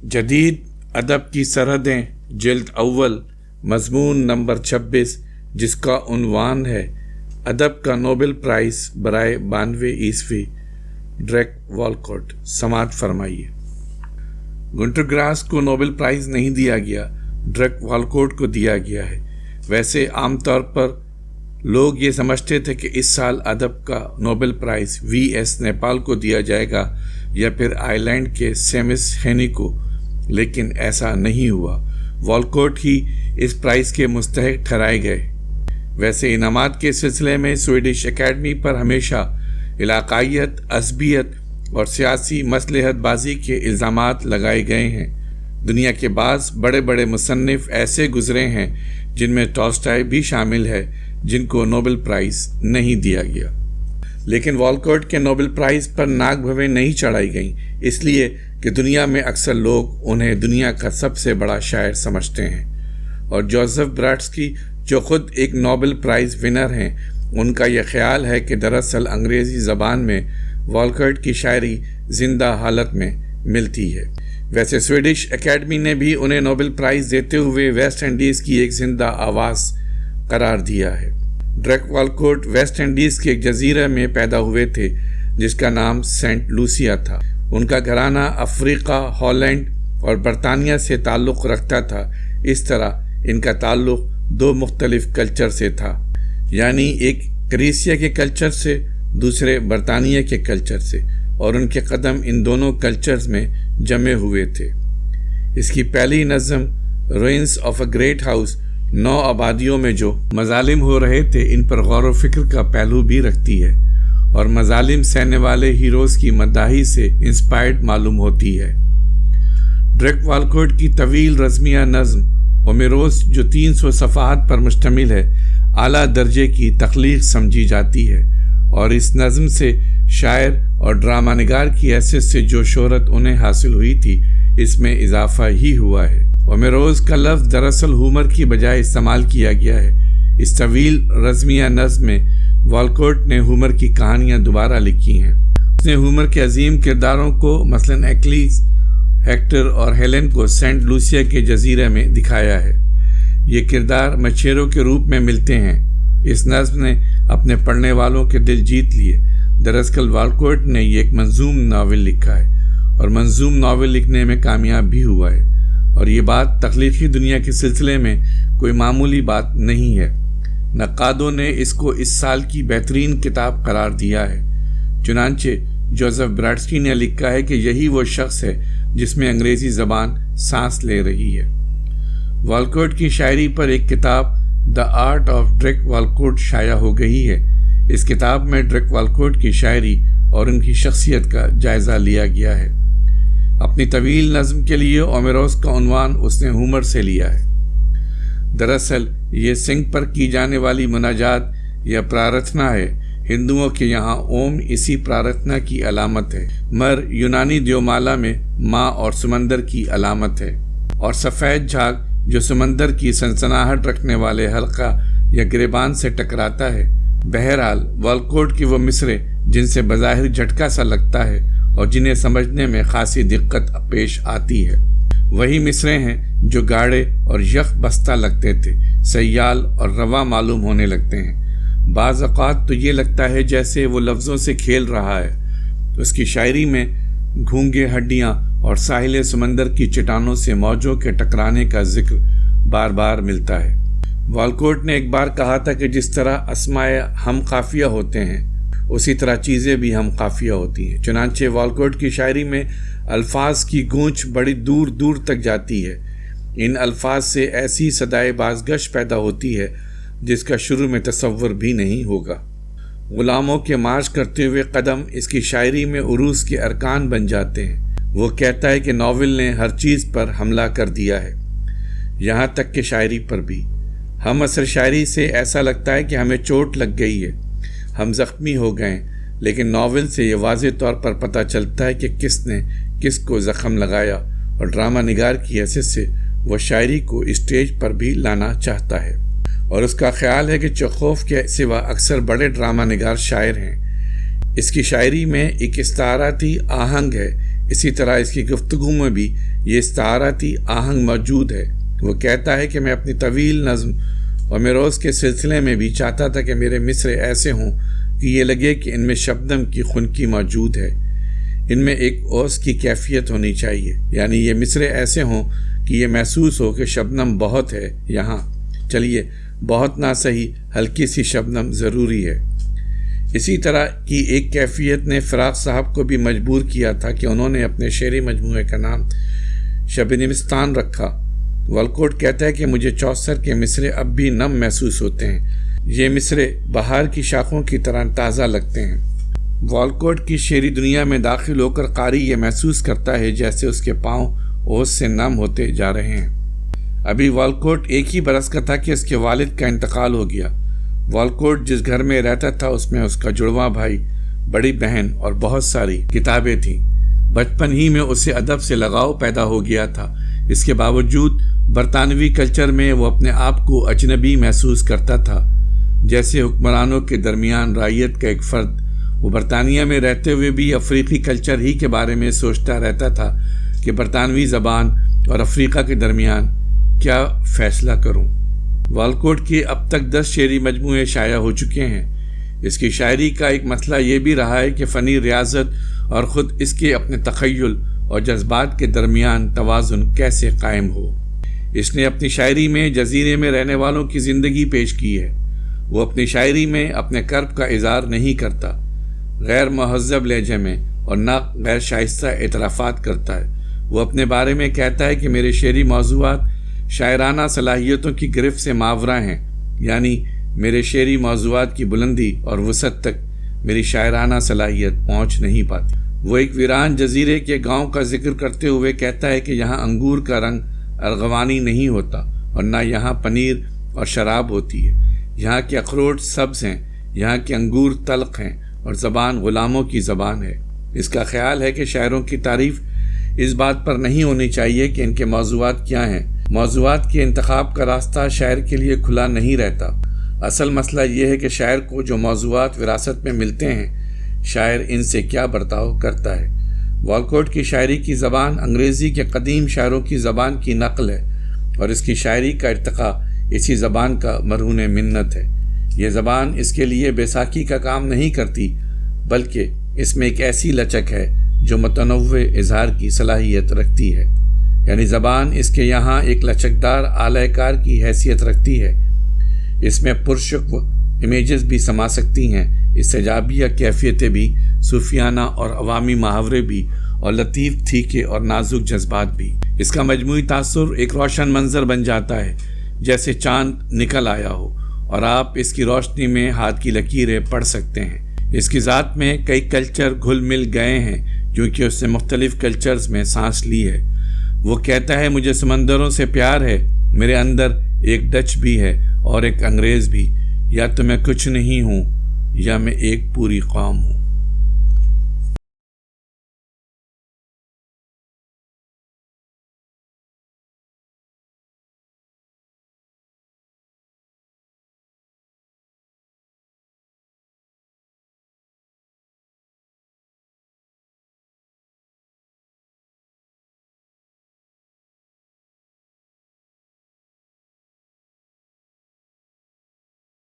जदीद अदब की सरहदें जिल्द अव्वल मजमून नंबर 26 जिसका उन्वान है अदब का नोबेल प्राइज़ बराए 92 ईस्वी ड्रेक वॉलकॉट। समाअत फरमाइए। गुंटर ग्रास को नोबेल प्राइज़ नहीं दिया गया, ड्रेक वॉलकॉट को दिया गया है। वैसे आमतौर पर लोग ये समझते थे कि इस साल अदब का नोबेल प्राइज़ V.S. नेपाल को दिया जाएगा या फिर आयरलैंड के सेमिस हेनी को, लेकिन ऐसा नहीं हुआ। वॉलकॉट ही इस प्राइज़ के मुस्तहिक ठहराए गए। वैसे इनामात के सिलसिले में स्वीडिश एकेडमी पर हमेशा इलाकायत, अज़बियत और सियासी मसलहतबाजी के इल्ज़ामात लगाए गए हैं। दुनिया के बाज़ बड़े बड़े मुसन्निफ़ ऐसे गुज़रे हैं जिनमें टॉल्स्टॉय भी शामिल है, जिनको नोबेल प्राइज़ नहीं दिया गया। लेकिन वॉलकॉट के नोबेल प्राइज़ पर नाक भवें नहीं चढ़ाई गईं, इसलिए कि दुनिया में अक्सर लोग उन्हें दुनिया का सबसे बड़ा शायर समझते हैं। और जोसेफ ब्राट्स्की, जो खुद एक नोबेल प्राइज़ विनर हैं, उनका यह ख्याल है कि दरअसल अंग्रेज़ी ज़बान में वॉलकॉट की शायरी ज़िंदा हालत में मिलती है। वैसे स्वीडिश एकेडमी ने भी उन्हें नोबेल प्राइज़ देते हुए वेस्ट इंडीज़ की एक ज़िंदा आवाज़ करार दिया है। ड्रेक वॉलकॉट वेस्ट इंडीज़ के एक जजीरे में पैदा हुए थे जिसका नाम सेंट लूसिया था। उनका घराना अफ्रीका, हॉलैंड और बरतानिया से ताल्लुक़ रखता था। इस तरह इनका ताल्लुक़ दो मुख्तलिफ कल्चर से था, यानी एक क्रीसिया के कल्चर से, दूसरे बरतानिया के कल्चर से, और उनके कदम इन दोनों कल्चर्स में जमे हुए थे। इसकी पहली नज़म ruins of a great house 9 आबादियों में जो मजालिम हो रहे थे इन पर गौर व फिक्र का पहलू भी रखती है और मजालिम सहने वाले हीरोज़ की मदाही से इंस्पायर्ड मालूम होती है। ड्रेक वॉलकॉट की तवील रज़मिया नज़्म ओमेरोस, जो 300 सफ़हात पर मुश्तमिल है, आला दर्जे की तख्लीक समझी जाती है और इस नज़्म से शायर और ड्रामा निगार की हैसियत से जो शोहरत उन्हें हासिल हुई थी, इसमें इजाफा ही हुआ है। ओमेरोस का लफ्ज़ दरअसल हुमर की बजाय इस्तेमाल किया गया है। इस तवील रज़मिया नज़्म में वॉलकॉट ने हुमर की कहानियाँ दोबारा लिखी हैं। उसने हुमर के अजीम किरदारों को, मसलन एक्लीस, हेक्टर और हेलेन को सेंट लूसिया के जजीरे में दिखाया है। ये किरदार मछेरों के रूप में मिलते हैं। इस नज़्म ने अपने पढ़ने वालों के दिल जीत लिए। दरअसल वॉलकॉट ने ये एक मंजूम नावल लिखा है और मंजूम नावल लिखने में कामयाब भी हुआ है, और ये बात तख्लीकी दुनिया के सिलसिले में कोई मामूली बात नहीं है। नक्कादों ने इसको इस साल की बेहतरीन किताब करार दिया है। चुनांचे जोसेफ ब्राट्स्की ने लिखा है कि यही वो शख्स है जिसमें अंग्रेज़ी ज़बान सांस ले रही है। वॉलकॉट की शायरी पर एक किताब the art of Drake Walcott शाया हो गई है। इस किताब में ड्रेक वॉलकॉट की शायरी और उनकी शख्सियत का जायज़ा लिया गया है। अपनी तवील नज़्म के लिए ओमेरोस का उन्वान उसने हुमर से लिया है। दरअसल ये सिंह पर की जाने वाली मुनाजात या प्रार्थना है। हिंदुओं के यहाँ ओम इसी प्रार्थना की अलामत है। मर यूनानी द्योमाला में माँ और समंदर की अलामत है, और सफ़ेद झाग जो समंदर की सनसनाहट रखने वाले हल्का या गिरेबान से टकराता है। बहरहाल वॉलकॉट की वो मिसरे जिनसे बज़ाहिर झटका सा लगता है और जिन्हें समझने में खासी दिक्कत पेश आती है, वही मिसरे हैं जो गाढ़े और यख बस्ता लगते थे, सयाल और रवा मालूम होने लगते हैं। बाज़ औक़ात तो ये लगता है जैसे वो लफ्ज़ों से खेल रहा है। उसकी शायरी में घूंगे हड्डियाँ और साहिल समंदर की चट्टानों से मौजों के टकराने का जिक्र बार बार मिलता है। वॉलकॉट ने एक बार कहा था कि जिस तरह अस्माए हम काफ़िया होते हैं, उसी तरह चीज़ें भी हम काफ़िया होती हैं। चुनांचे वॉलकॉट की शायरी में अल्फाज की गूंज बड़ी दूर दूर तक जाती है। इन अल्फाज से ऐसी सदाए बाज़गश पैदा होती है जिसका शुरू में तसव्वुर भी नहीं होगा। ग़ुलामों के मार्च करते हुए कदम इसकी शायरी में उरूस के अरकान बन जाते हैं। वो कहता है कि नावल ने हर चीज़ पर हमला कर दिया है, यहाँ तक कि शायरी पर भी। हम असर शायरी से ऐसा लगता है कि हमें चोट लग गई है, हम ज़ख्मी हो गए, लेकिन नावल से ये वाज़ेह तौर पर पता चलता है कि किसने किसको ज़ख्म लगाया, और ड्रामा निगार की हैसियत से वो शायरी को स्टेज पर भी लाना चाहता है। और उसका ख्याल है कि चेखोव के सिवा अक्सर बड़े ड्रामा निगार शायर हैं। इसकी शायरी में एक इस्ताराती आहंग है, اسی طرح اس کی گفتگو میں بھی یہ استعاراتی آہنگ موجود ہے۔ وہ کہتا ہے کہ میں اپنی طویل نظم اور میروز کے سلسلے میں بھی چاہتا تھا کہ میرے مصرے ایسے ہوں کہ یہ لگے کہ ان میں شبنم کی خنکی موجود ہے، ان میں ایک اوس کی کیفیت ہونی چاہیے، یعنی یہ مصرے ایسے ہوں کہ یہ محسوس ہو کہ شبنم بہت ہے یہاں، چلیے بہت نہ صحیح ہلکی سی شبنم ضروری ہے۔ اسی طرح کی ایک کیفیت نے فراق صاحب کو بھی مجبور کیا تھا کہ انہوں نے اپنے شعری مجموعے کا نام شبنمستان رکھا۔ والکوٹ کہتا ہے کہ مجھے چوسر کے مصرے اب بھی نم محسوس ہوتے ہیں، یہ مصرے بہار کی شاخوں کی طرح تازہ لگتے ہیں۔ والکوٹ کی شعری دنیا میں داخل ہو کر قاری یہ محسوس کرتا ہے جیسے اس کے پاؤں اوس سے نم ہوتے جا رہے ہیں۔ ابھی والکوٹ ایک ہی برس کا تھا کہ اس کے والد کا انتقال ہو گیا۔ والکوٹ جس گھر میں رہتا تھا اس میں اس کا جڑواں بھائی، بڑی بہن اور بہت ساری کتابیں تھیں۔ بچپن ہی میں اسے ادب سے لگاؤ پیدا ہو گیا تھا، اس کے باوجود برطانوی کلچر میں وہ اپنے آپ کو اجنبی محسوس کرتا تھا، جیسے حکمرانوں کے درمیان رعیت کا ایک فرد۔ وہ برطانیہ میں رہتے ہوئے بھی افریقی کلچر ہی کے بارے میں سوچتا رہتا تھا کہ برطانوی زبان اور افریقہ کے درمیان کیا فیصلہ کروں۔ والکوٹ کے اب تک 10 شعری مجموعے شائع ہو چکے ہیں۔ اس کی شاعری کا ایک مسئلہ یہ بھی رہا ہے کہ فنی ریاضت اور خود اس کے اپنے تخیل اور جذبات کے درمیان توازن کیسے قائم ہو۔ اس نے اپنی شاعری میں جزیرے میں رہنے والوں کی زندگی پیش کی ہے۔ وہ اپنی شاعری میں اپنے کرب کا اظہار نہیں کرتا، غیر مہذب لہجے میں اور نہ غیر شائستہ اعترافات کرتا ہے۔ وہ اپنے بارے میں کہتا ہے کہ میرے شعری موضوعات شاعرانہ صلاحیتوں کی گرفت سے ماورا ہیں، یعنی میرے شعری موضوعات کی بلندی اور وسعت تک میری شاعرانہ صلاحیت پہنچ نہیں پاتی۔ وہ ایک ویران جزیرے کے گاؤں کا ذکر کرتے ہوئے کہتا ہے کہ یہاں انگور کا رنگ ارغوانی نہیں ہوتا اور نہ یہاں پنیر اور شراب ہوتی ہے، یہاں کے اخروٹ سبز ہیں، یہاں کے انگور تلخ ہیں اور زبان غلاموں کی زبان ہے۔ اس کا خیال ہے کہ شاعروں کی تعریف اس بات پر نہیں ہونی چاہیے کہ ان کے موضوعات کیا ہیں۔ موضوعات کے انتخاب کا راستہ شاعر کے لیے کھلا نہیں رہتا۔ اصل مسئلہ یہ ہے کہ شاعر کو جو موضوعات وراثت میں ملتے ہیں، شاعر ان سے کیا برتاؤ کرتا ہے۔ والکوٹ کی شاعری کی زبان انگریزی کے قدیم شاعروں کی زبان کی نقل ہے اور اس کی شاعری کا ارتقاء اسی زبان کا مرہون منت ہے۔ یہ زبان اس کے لیے بیساکھی کا کام نہیں کرتی، بلکہ اس میں ایک ایسی لچک ہے جو متنوع اظہار کی صلاحیت رکھتی ہے، یعنی زبان اس کے یہاں ایک لچکدار آلہ کار کی حیثیت رکھتی ہے۔ اس میں پرشکو امیجز بھی سما سکتی ہیں، استجابیہ کیفیتیں بھی، صوفیانہ اور عوامی محاورے بھی، اور لطیف تھیکے اور نازک جذبات بھی۔ اس کا مجموعی تاثر ایک روشن منظر بن جاتا ہے، جیسے چاند نکل آیا ہو، اور آپ اس کی روشنی میں ہاتھ کی لکیریں پڑھ سکتے ہیں۔ اس کی ذات میں کئی کلچر گھل مل گئے ہیں کیونکہ اس نے مختلف کلچرز میں سانس لی ہے۔ وہ کہتا ہے مجھے سمندروں سے پیار ہے، میرے اندر ایک ڈچ بھی ہے اور ایک انگریز بھی، یا تو میں کچھ نہیں ہوں یا میں ایک پوری قوم ہوں۔